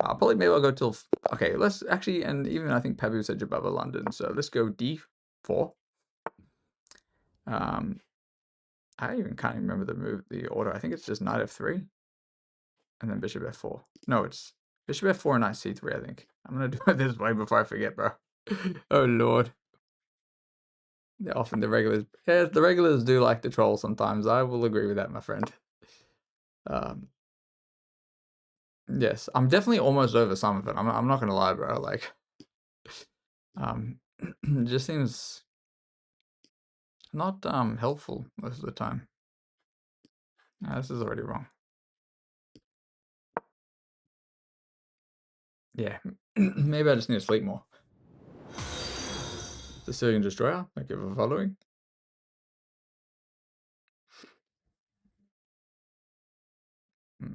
Probably maybe I'll go till, okay, let's actually, and even I think Pabu said Jababa London, so let's go d4. I even can't remember the order. I think it's just knight f3 and then bishop f4. No, it's bishop f4 and knight c3, I think. I'm gonna do it this way before I forget, bro. Oh lord. They're often the regulars. Yeah, the regulars do like to troll sometimes. I will agree with that, my friend. Yes, I'm definitely almost over some of it. I'm not gonna lie, bro. Like, it just seems not helpful most of the time. This is already wrong. Yeah, maybe I just need to sleep more. Sicilian Destroyer, thank you for following.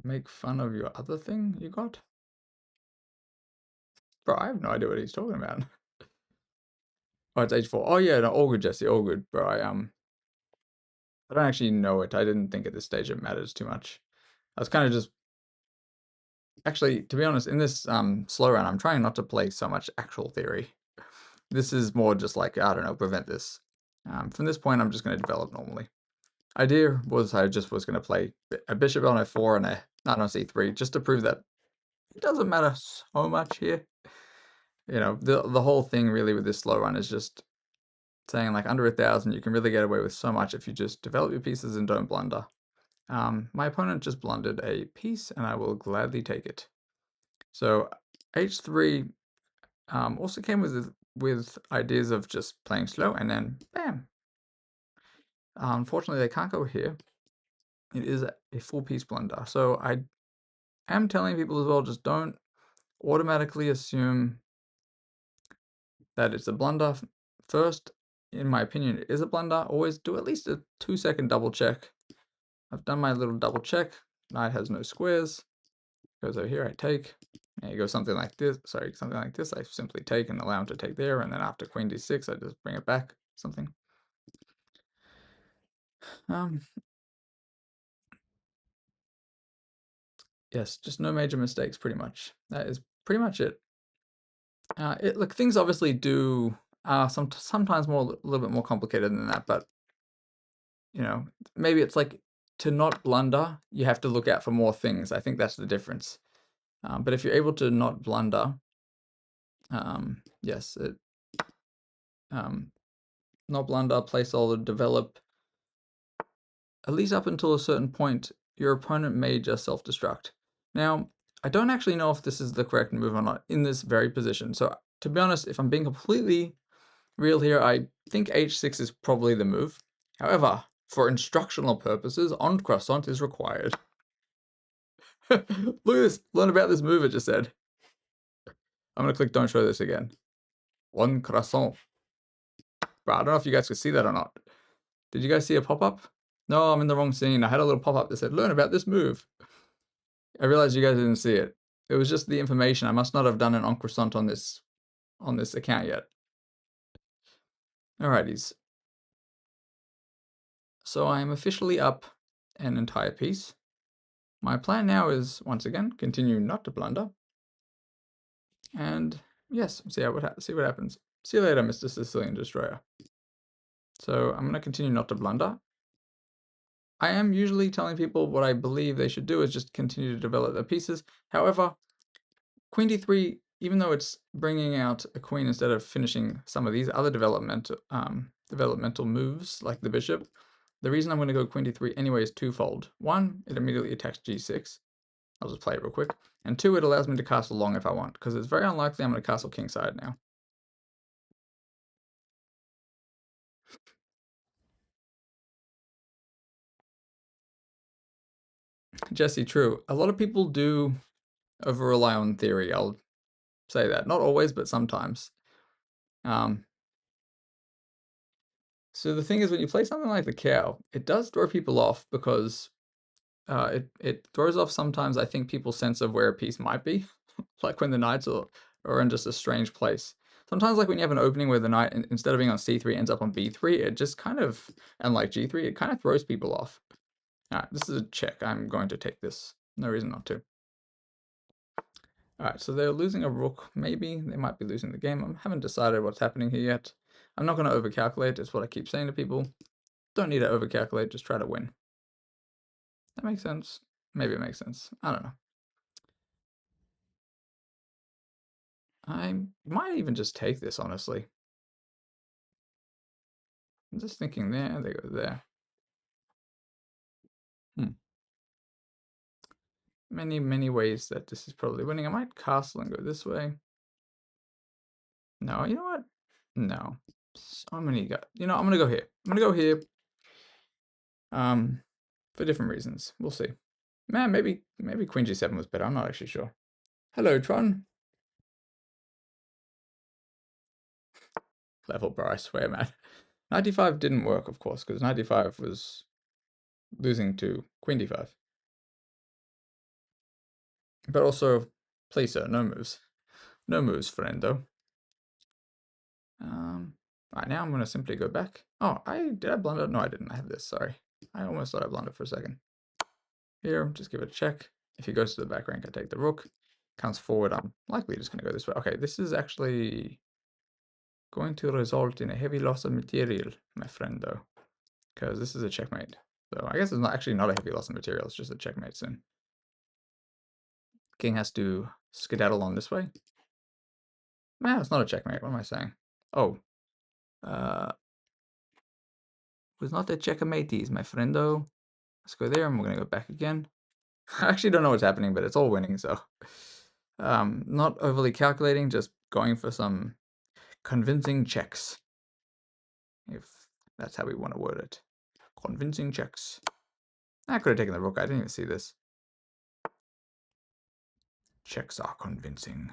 Make fun of your other thing you got? Bro, I have no idea what he's talking about. Oh, it's h4. Oh yeah, no, all good, Jesse, all good, bro. I don't actually know it. I didn't think at this stage it matters too much. I was kind of just, actually, to be honest, in this slow round, I'm trying not to play so much actual theory. This is more just like, I don't know, prevent this. From this point, I'm just going to develop normally. Idea was I just was going to play a bishop on f4 and a knight on c3 just to prove that it doesn't matter so much here. You know, the whole thing really with this slow run is just saying like under 1,000 you can really get away with so much if you just develop your pieces and don't blunder. My opponent just blundered a piece and I will gladly take it. So h3 also came with ideas of just playing slow and then bam. Unfortunately, they can't go here. It is a full piece blunder. So I am telling people as well, just don't automatically assume that it's a blunder. First, in my opinion, it is a blunder. Always do at least a 2-second double check. I've done my little double check. Knight has no squares. Goes over here, I take. And it goes something like this. Sorry, something like this. I simply take and allow him to take there. And then after queen d6, I just bring it back. Something. Yes, just no major mistakes, pretty much. That is pretty much it. Look, things obviously do sometimes a little bit more complicated than that, but you know, maybe it's like to not blunder, you have to look out for more things. I think that's the difference. But if you're able to not blunder, yes, not blunder, play solid, develop, at least up until a certain point, your opponent may just self-destruct. Now, I don't actually know if this is the correct move or not in this very position. So to be honest, if I'm being completely real here, I think h6 is probably the move. However, for instructional purposes, en croissant is required. Look at this. Learn about this move it just said. I'm going to click don't show this again. En croissant. Bro, I don't know if you guys could see that or not. Did you guys see a pop-up? No, I'm in the wrong scene. I had a little pop-up that said, learn about this move. I realized you guys didn't see it. It was just the information. I must not have done an en croissant on this account yet. Alrighties. So I am officially up an entire piece. My plan now is, once again, continue not to blunder. And yes, see what happens. See you later, Mr. Sicilian Destroyer. So I'm going to continue not to blunder. I am usually telling people what I believe they should do is just continue to develop their pieces. However, queen d3, even though it's bringing out a queen instead of finishing some of these other developmental moves like the bishop, the reason I'm going to go queen d3 anyway is twofold. One, it immediately attacks g6. I'll just play it real quick. And two, it allows me to castle long if I want, because it's very unlikely I'm going to castle kingside now. Jesse, true. A lot of people do over rely on theory. I'll say that. Not always, but sometimes. So the thing is, when you play something like the cow, it does throw people off because it throws off sometimes, I think, people's sense of where a piece might be. Like when the knights are in just a strange place. Sometimes like when you have an opening where the knight, instead of being on c3, ends up on b3, it just kind of, and like g3, it kind of throws people off. Alright, this is a check. I'm going to take this. No reason not to. Alright, so they're losing a rook, maybe. They might be losing the game. I haven't decided what's happening here yet. I'm not going to overcalculate, it's what I keep saying to people. Don't need to overcalculate, just try to win. That makes sense? Maybe it makes sense. I don't know. I might even just take this, honestly. I'm just thinking there, they go there. Many ways that this is probably winning. I might castle and go this way. No, you know what? No. So many guys. You know, I'm gonna go here. I'm gonna go here. For different reasons. We'll see. Man, maybe Queen G7 was better. I'm not actually sure. Hello, Tron. Level, bro, I swear, man. 95 didn't work, of course, because 95 was losing to Queen D5. But also, please, sir, no moves. No moves, friendo. Right now, I'm going to simply go back. Oh, did I blunder? No, I didn't. I have this, sorry. I almost thought I blundered for a second. Here, just give it a check. If he goes to the back rank, I take the rook. Comes forward, I'm likely just going to go this way. Okay, this is actually going to result in a heavy loss of material, my friend, though. Because this is a checkmate. So I guess it's actually not a heavy loss of material, it's just a checkmate soon. King has to skedaddle on this way. Nah, it's not a checkmate. What am I saying? Oh. Was not a checkmate, my friendo. Let's go there, and we're going to go back again. I actually don't know what's happening, but it's all winning, so... not overly calculating, just going for some convincing checks. If that's how we want to word it. Convincing checks. I could have taken the rook, I didn't even see this. Checks are convincing.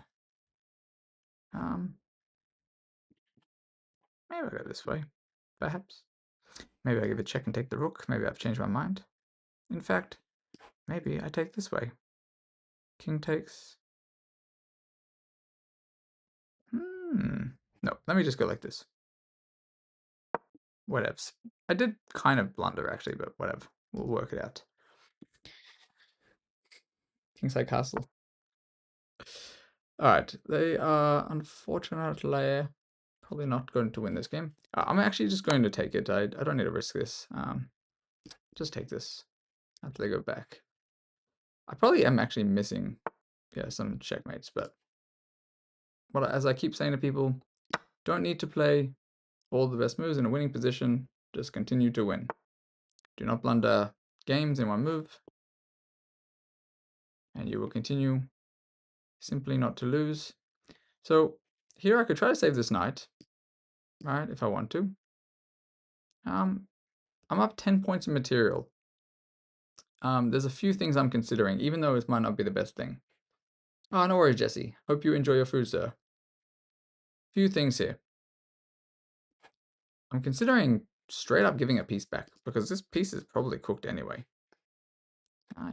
Maybe I'll go this way, perhaps. Maybe I give a check and take the rook. Maybe I've changed my mind. In fact, maybe I take this way. King takes. No, let me just go like this. Whatevs. I did kind of blunder, actually, but whatever. We'll work it out. Kingside Castle. Alright, they are unfortunately probably not going to win this game. I'm actually just going to take it. I don't need to risk this. Just take this after they go back. I probably am actually missing, yeah, some checkmates, but as I keep saying to people, don't need to play all the best moves in a winning position. Just continue to win. Do not blunder games in one move, and you will continue simply not to lose. So here I could try to save this knight, right, if I want to. I'm up 10 points of material. There's a few things I'm considering, even though it might not be the best thing. Oh, no worries, Jesse. Hope you enjoy your food, sir. Few things here. I'm considering straight up giving a piece back, because this piece is probably cooked anyway.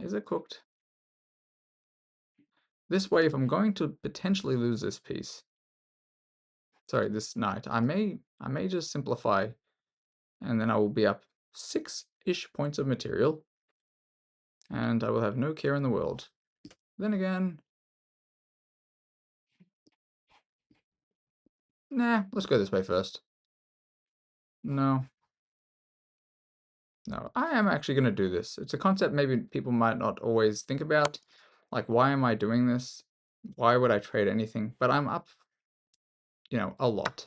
Is it cooked? This way, if I'm going to potentially lose this piece, sorry, this knight, I may just simplify, and then I will be up 6-ish points of material, and I will have no care in the world. Then again, nah, let's go this way first. No. No, I am actually going to do this. It's a concept maybe people might not always think about. Like, why am I doing this? Why would I trade anything? But I'm up, you know, a lot.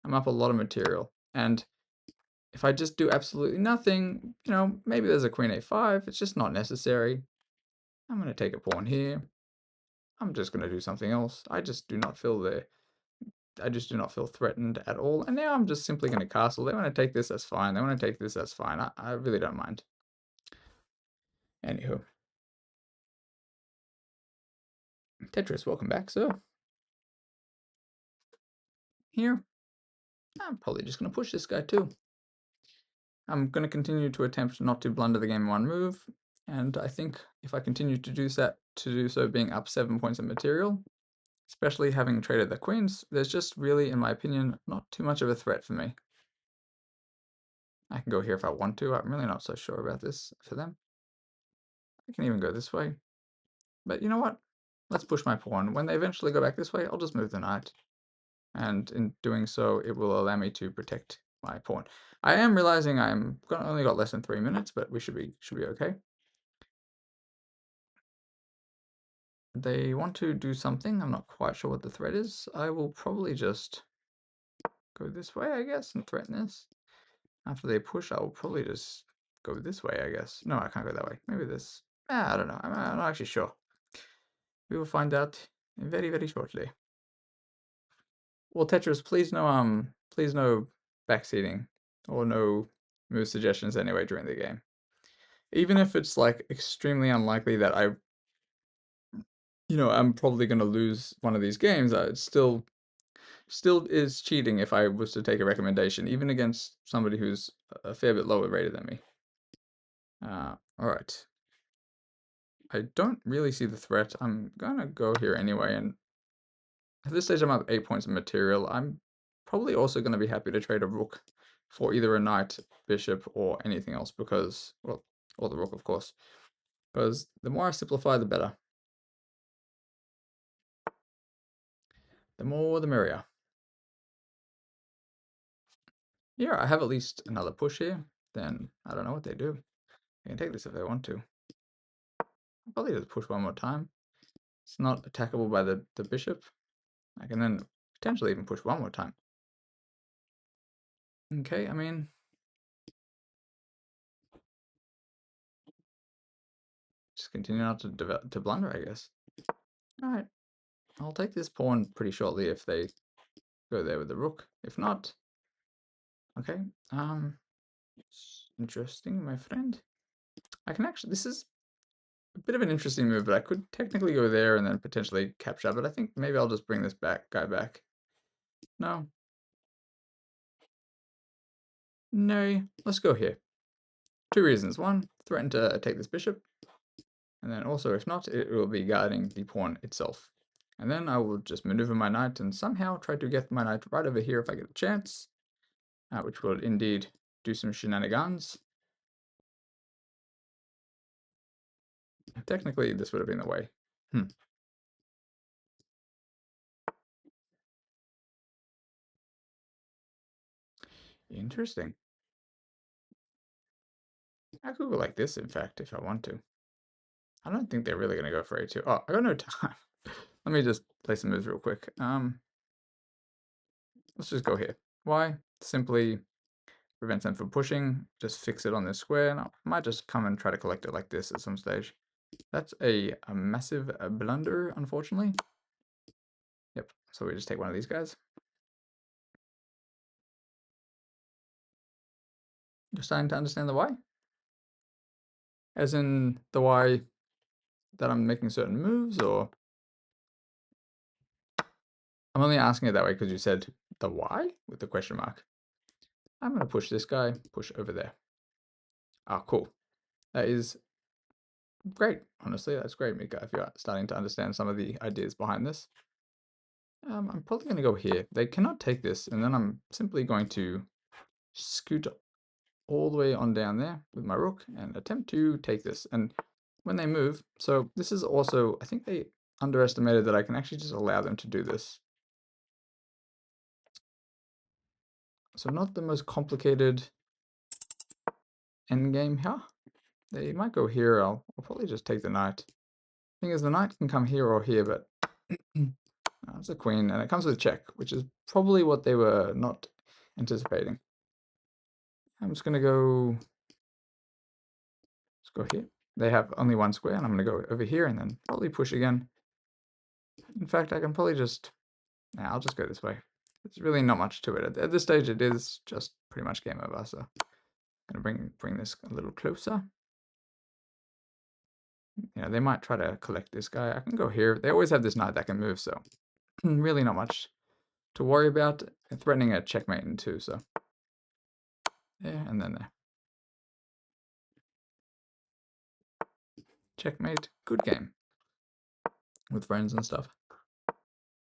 I'm up a lot of material. And if I just do absolutely nothing, you know, maybe there's a queen a5. It's just not necessary. I'm going to take a pawn here. I'm just going to do something else. I just do not feel threatened at all. And now I'm just simply going to castle. They want to take this, that's fine. They want to take this, that's fine. I really don't mind. Anywho. Tetris, welcome back, sir. Here, I'm probably just going to push this guy too. I'm going to continue to attempt not to blunder the game in one move, and I think if I continue to do so being up 7 points of material, especially having traded the queens, there's just really, in my opinion, not too much of a threat for me. I can go here if I want to. I'm really not so sure about this for them. I can even go this way. But you know what? let's push my pawn. When they eventually go back this way, I'll just move the knight. And in doing so, it will allow me to protect my pawn. I am realizing only got less than 3 minutes, but we should be okay. They want to do something. I'm not quite sure what the threat is. I will probably just go this way, I guess, and threaten this. After they push, I will probably just go this way, I guess. No, I can't go that way. Maybe this. I don't know. I'm not actually sure. We will find out very, very shortly. Well, Tetris, please no backseating or no move suggestions anyway during the game. Even if it's like extremely unlikely that I'm probably going to lose one of these games, it still is cheating if I was to take a recommendation, even against somebody who's a fair bit lower rated than me. All right. I don't really see the threat. I'm gonna go here anyway, and at this stage I'm up 8 points of material. I'm probably also going to be happy to trade a rook for either a knight, bishop, or anything else because, well, or the rook, of course. Because the more I simplify, the better. The more, the merrier. Yeah, I have at least another push here. Then I don't know what they do. They can take this if they want to. I'll probably just push one more time. It's not attackable by the bishop. I can then potentially even push one more time. Okay, I mean, just continue not to blunder, I guess. All right, I'll take this pawn pretty shortly if they go there with the rook. If not, okay. Interesting, my friend. I can actually. This is a bit of an interesting move, but I could technically go there and then potentially capture. But I think maybe I'll just bring this guy back. No. No. Let's go here. 2 reasons. One, threaten to take this bishop. And then also, if not, it will be guarding the pawn itself. And then I will just maneuver my knight and somehow try to get my knight right over here if I get a chance. Which will indeed do some shenanigans. Technically, this would have been the way. Interesting. I could go like this, in fact, if I want to. I don't think they're really going to go for a2. Oh, I got no time. Let me just play some moves real quick. Let's just go here. Why? Simply prevents them from pushing. Just fix it on this square. And I might just come and try to collect it like this at some stage. That's a massive blunder, unfortunately. Yep, so we just take one of these guys. You're starting to understand the why? As in the why that I'm making certain moves, or? I'm only asking it that way because you said the why with the question mark. I'm going to push this guy, push over there. Ah, cool. That is great. Honestly, that's great, Mika, if you're starting to understand some of the ideas behind this. I'm probably going to go here. They cannot take this, and then I'm simply going to scoot all the way on down there with my rook and attempt to take this. And when they move, so this is also, I think they underestimated that I can actually just allow them to do this. So not the most complicated endgame here. They might go here. I'll probably just take the knight. Thing is, the knight can come here or here, but it's a queen, and it comes with check, which is probably what they were not anticipating. I'm just going to go... Let's go here. They have only one square, and I'm going to go over here and then probably push again. In fact, I can probably just... I'll just go this way. There's really not much to it. At this stage, it is just pretty much game over, so I'm going to bring this a little closer. They might try to collect this guy. I can go here. They always have this knight that can move, so really not much to worry about. Threatening a checkmate in two, so there and then there. Checkmate. Good game with friends and stuff.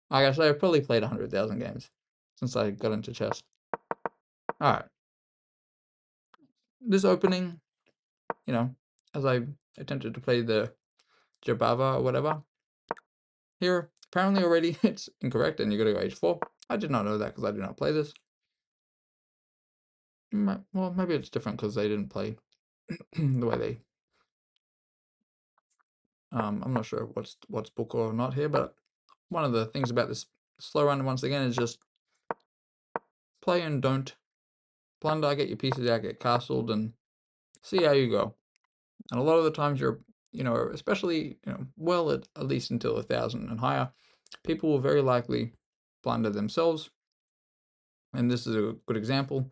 Like I say, I've probably played 100,000 games since I got into chess. All right. This opening, as I attempted to play the Jabava or whatever, Here, apparently already it's incorrect and you gotta go h4. I did not know that because I did not play this. Well, maybe it's different because they didn't play the way they... I'm not sure what's book or not here, but one of the things about this slow run, once again, is just play and don't plunder, get your pieces out, get castled, and see how you go. And a lot of the times you're, especially, well, at least until 1,000 and higher, people will very likely plunder themselves. And this is a good example.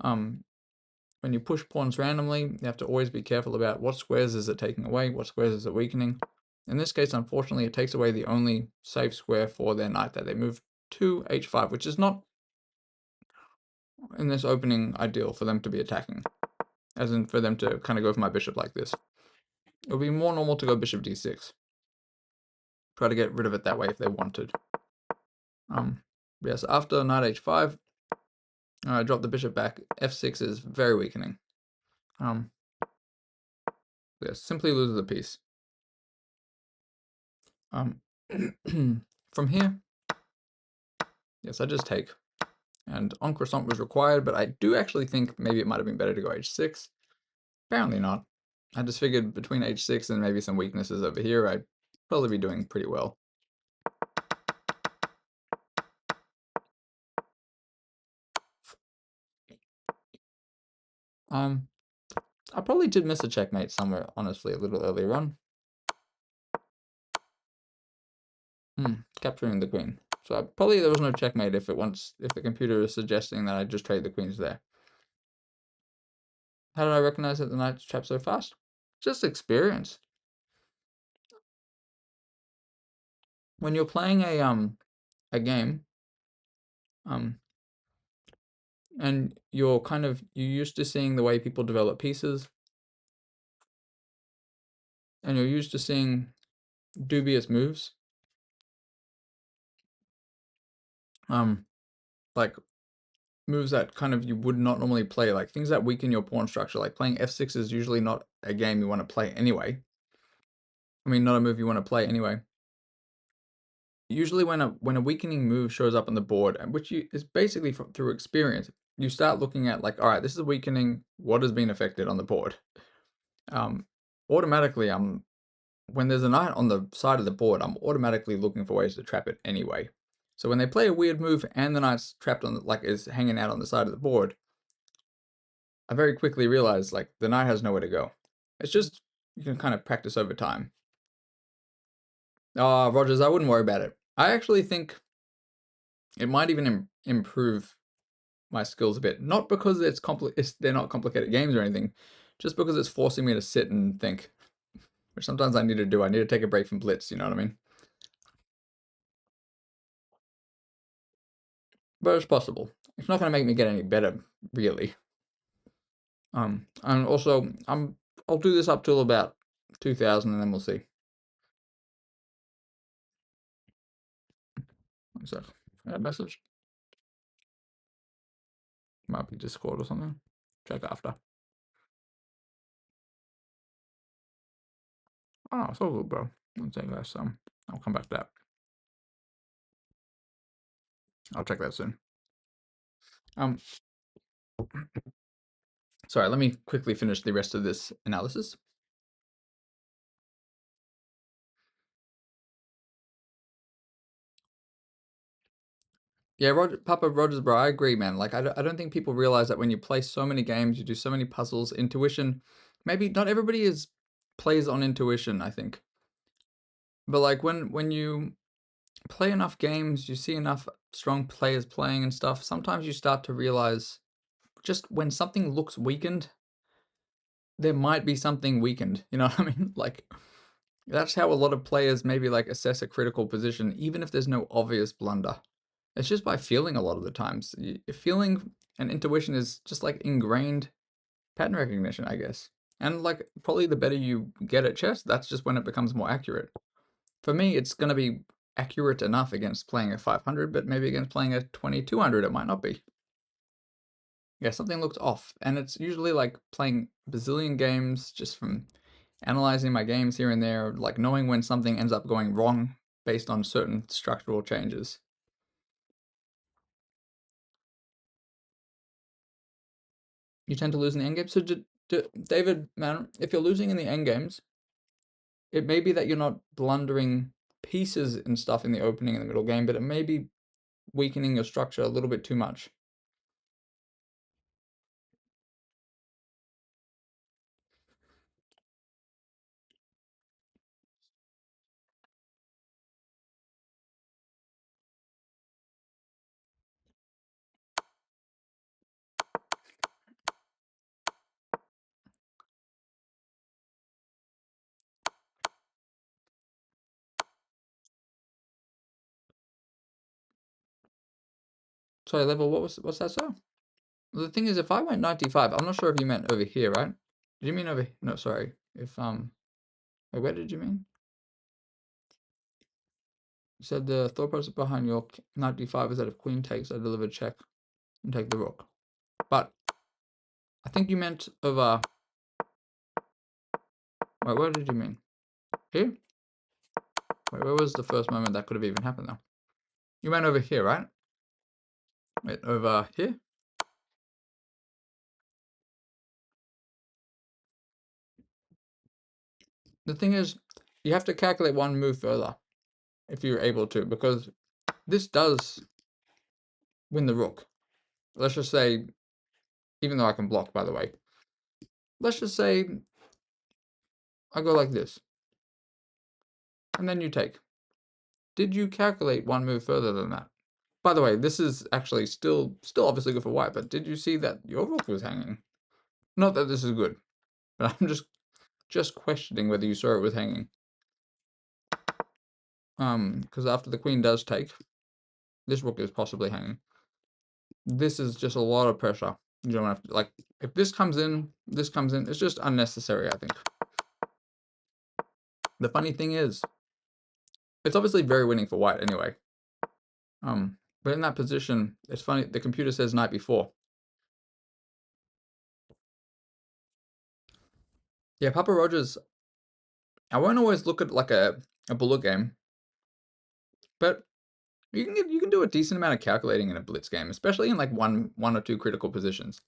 When you push pawns randomly, you have to always be careful about what squares is it taking away, what squares is it weakening. In this case, unfortunately, it takes away the only safe square for their knight that they move to h5, which is not, in this opening, ideal for them to be attacking. As in, for them to kind of go for my bishop like this. It would be more normal to go bishop d6. Try to get rid of it that way if they wanted. Yes, after knight h5, I drop the bishop back. f6 is very weakening. Yes, simply loses a piece. From here, yes, I just take. And en croissant was required, but I do actually think maybe it might have been better to go h6. Apparently not. I just figured between h6 and maybe some weaknesses over here, I'd probably be doing pretty well. I probably did miss a checkmate somewhere, honestly, a little earlier on. Capturing the queen. So probably there was no checkmate if the computer is suggesting that I just trade the queens there. How did I recognize that the knight's trapped so fast? Just experience. When you're playing a game, and you're used to seeing the way people develop pieces, and you're used to seeing dubious moves, like moves that kind of you would not normally play, like things that weaken your pawn structure, like playing f6 is usually not a game you want to play anyway. I mean, not a move you want to play anyway. Usually when a weakening move shows up on the board, which is basically through experience, you start looking at like, all right, this is weakening, what has been affected on the board? Automatically, when there's a knight on the side of the board, I'm automatically looking for ways to trap it anyway. So when they play a weird move and the knight's trapped on, is hanging out on the side of the board, I very quickly realize, like, the knight has nowhere to go. It's just, you can kind of practice over time. Rogers, I wouldn't worry about it. I actually think it might even improve my skills a bit. Not because they're not complicated games or anything, just because it's forcing me to sit and think, which sometimes I need to do. I need to take a break from Blitz, you know what I mean? But it's possible. It's not going to make me get any better, really. And also, I'll do this up till about 2000 and then we'll see. What's that? A message? Might be Discord or something. Check after. Oh, it's all good, bro. One thing guys, I'll come back to that. I'll check that soon. Sorry, let me quickly finish the rest of this analysis. Yeah, Papa Rogers, bro, I agree, man. Like, I don't think people realize that when you play so many games, you do so many puzzles, intuition, maybe not everybody plays on intuition, I think. But like when you play enough games, you see enough strong players playing and stuff, sometimes you start to realize just when something looks weakened, there might be something weakened, you know what I mean? Like, that's how a lot of players maybe like assess a critical position, even if there's no obvious blunder. It's just by feeling a lot of the times. Feeling and intuition is just like ingrained pattern recognition, I guess. And like probably the better you get at chess, that's just when it becomes more accurate. For me, it's going to be accurate enough against playing a 500, but maybe against playing a 2200, it might not be. Yeah, something looks off. And it's usually like playing bazillion games just from analyzing my games here and there, like knowing when something ends up going wrong based on certain structural changes. You tend to lose in the endgame. So, David, man, if you're losing in the endgames, it may be that you're not blundering pieces and stuff in the opening and the middle game, but it may be weakening your structure a little bit too much. Sorry, level, what's that, sir? The thing is, if I went 95, I'm not sure if you meant over here, right? Did you mean over here? No, sorry. If, wait, where did you mean? You said the thought process behind your 95 is that if queen takes, I deliver check and take the rook. But I think you meant over... Wait, what did you mean? Here? Wait, where was the first moment that could have even happened though? You went over here, right? Wait, over here? The thing is, you have to calculate one move further if you're able to, because this does win the rook. Let's just say, even though I can block, by the way, let's just say I go like this, and then you take. Did you calculate one move further than that? By the way, this is actually still obviously good for white, but did you see that your rook was hanging? Not that this is good, but I'm just questioning whether you saw it was hanging. Because after the queen does take, this rook is possibly hanging. This is just a lot of pressure. You don't have to, like, if this comes in, it's just unnecessary, I think. The funny thing is, it's obviously very winning for white anyway. But in that position, it's funny, the computer says knight b4. Yeah, Papa Rogers, I won't always look at like a bullet game, but you can do a decent amount of calculating in a blitz game, especially in like one or two critical positions.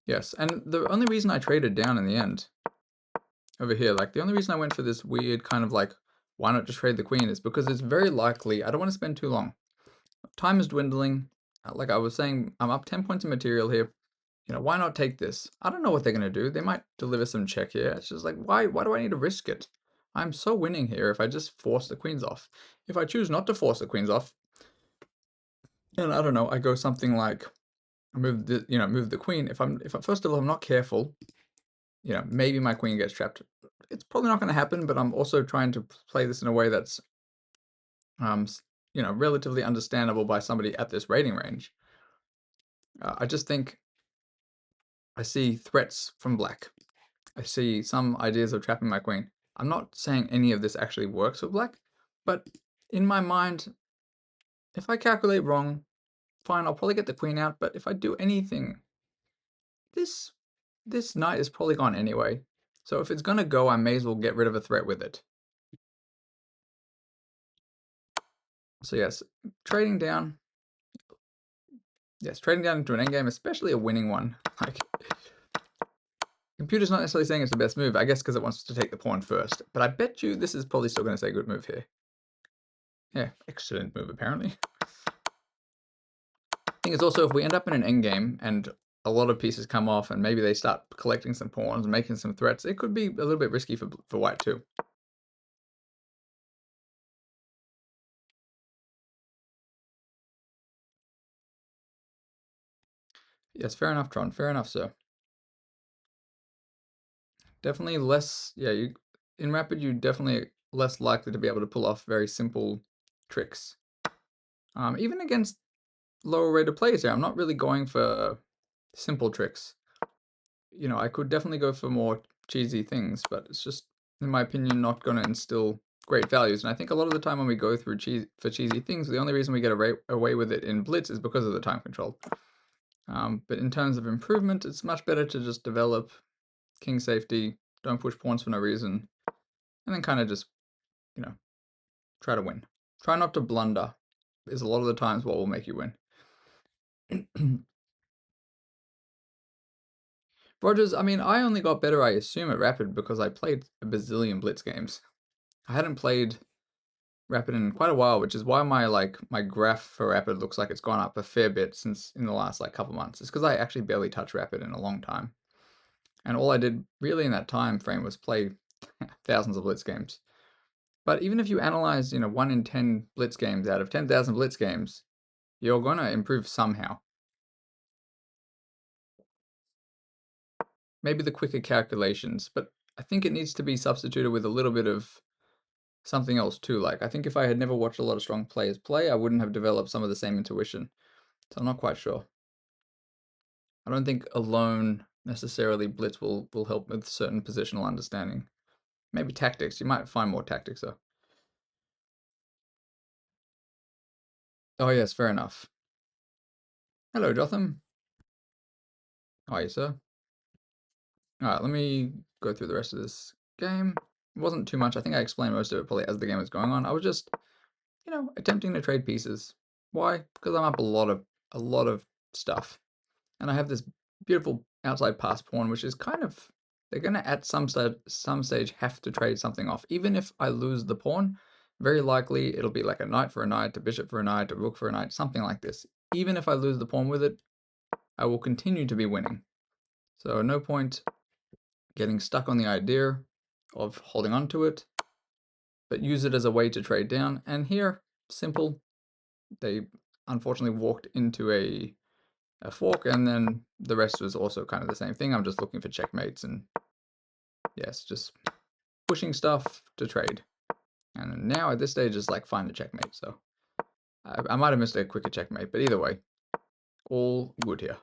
Yes, and the only reason I traded down in the end over here, like the only reason I went for this weird kind of like, why not just trade the queen, is because it's very likely, I don't want to spend too long. Time is dwindling. Like I was saying, I'm up 10 points of material here. You know, why not take this? I don't know what they're going to do. They might deliver some check here. It's just like, why do I need to risk it? I'm so winning here if I just force the queens off. If I choose not to force the queens off, and I don't know, I go something like move the queen. If first of all, I'm not careful, you know, maybe my queen gets trapped. It's probably not going to happen, but I'm also trying to play this in a way that's, you know, relatively understandable by somebody at this rating range. I just think I see threats from black. I see some ideas of trapping my queen. I'm not saying any of this actually works for black, but in my mind, if I calculate wrong, fine, I'll probably get the queen out, but if I do anything, this knight is probably gone anyway. So if it's going to go, I may as well get rid of a threat with it. So yes, trading down. Yes, trading down into an endgame, especially a winning one. Like, computer's not necessarily saying it's the best move, I guess because it wants to take the pawn first. But I bet you this is probably still going to say good move here. Yeah, excellent move apparently. Thing is also, if we end up in an endgame and a lot of pieces come off and maybe they start collecting some pawns and making some threats, it could be a little bit risky for white too. Yes, fair enough, Tron. Fair enough, sir. Definitely less, yeah, in Rapid, you're definitely less likely to be able to pull off very simple tricks. Even against lower rated players here, I'm not really going for simple tricks. You know, I could definitely go for more cheesy things, but it's just, in my opinion, not going to instill great values. And I think a lot of the time when we go through cheesy things, the only reason we get away with it in Blitz is because of the time control. But in terms of improvement, it's much better to just develop king safety, don't push pawns for no reason, and then kind of just, you know, try to win. Try not to blunder, is a lot of the times what will make you win. Rogers, I mean, I only got better, I assume, at Rapid because I played a bazillion Blitz games. I hadn't played Rapid in quite a while, which is why my graph for Rapid looks like it's gone up a fair bit since in the last couple months. It's because I actually barely touched Rapid in a long time. And all I did really in that time frame was play thousands of Blitz games. But even if you analyze, 1 in 10 Blitz games out of 10,000 Blitz games, you're going to improve somehow. Maybe the quicker calculations, but I think it needs to be substituted with a little bit of something else too. Like, I think if I had never watched a lot of strong players play, I wouldn't have developed some of the same intuition. So I'm not quite sure. I don't think alone necessarily Blitz will help with certain positional understanding. Maybe tactics. You might find more tactics though. Oh yes, fair enough. Hello, Jotham. How are you, sir? Alright, let me go through the rest of this game. It wasn't too much. I think I explained most of it probably as the game was going on. I was just, attempting to trade pieces. Why? Because I'm up a lot of stuff. And I have this beautiful outside pass pawn, which is kind of, they're going to at some stage have to trade something off. Even if I lose the pawn, very likely it'll be like a knight for a knight, a bishop for a knight, a rook for a knight, something like this. Even if I lose the pawn with it, I will continue to be winning. So no point getting stuck on the idea of holding on to it, but use it as a way to trade down. And here, simple, they unfortunately walked into a fork, and then the rest was also kind of the same thing. I'm just looking for checkmates and yes, just pushing stuff to trade. And now at this stage is like find a checkmate. So I might have missed a quicker checkmate, but either way, all good here.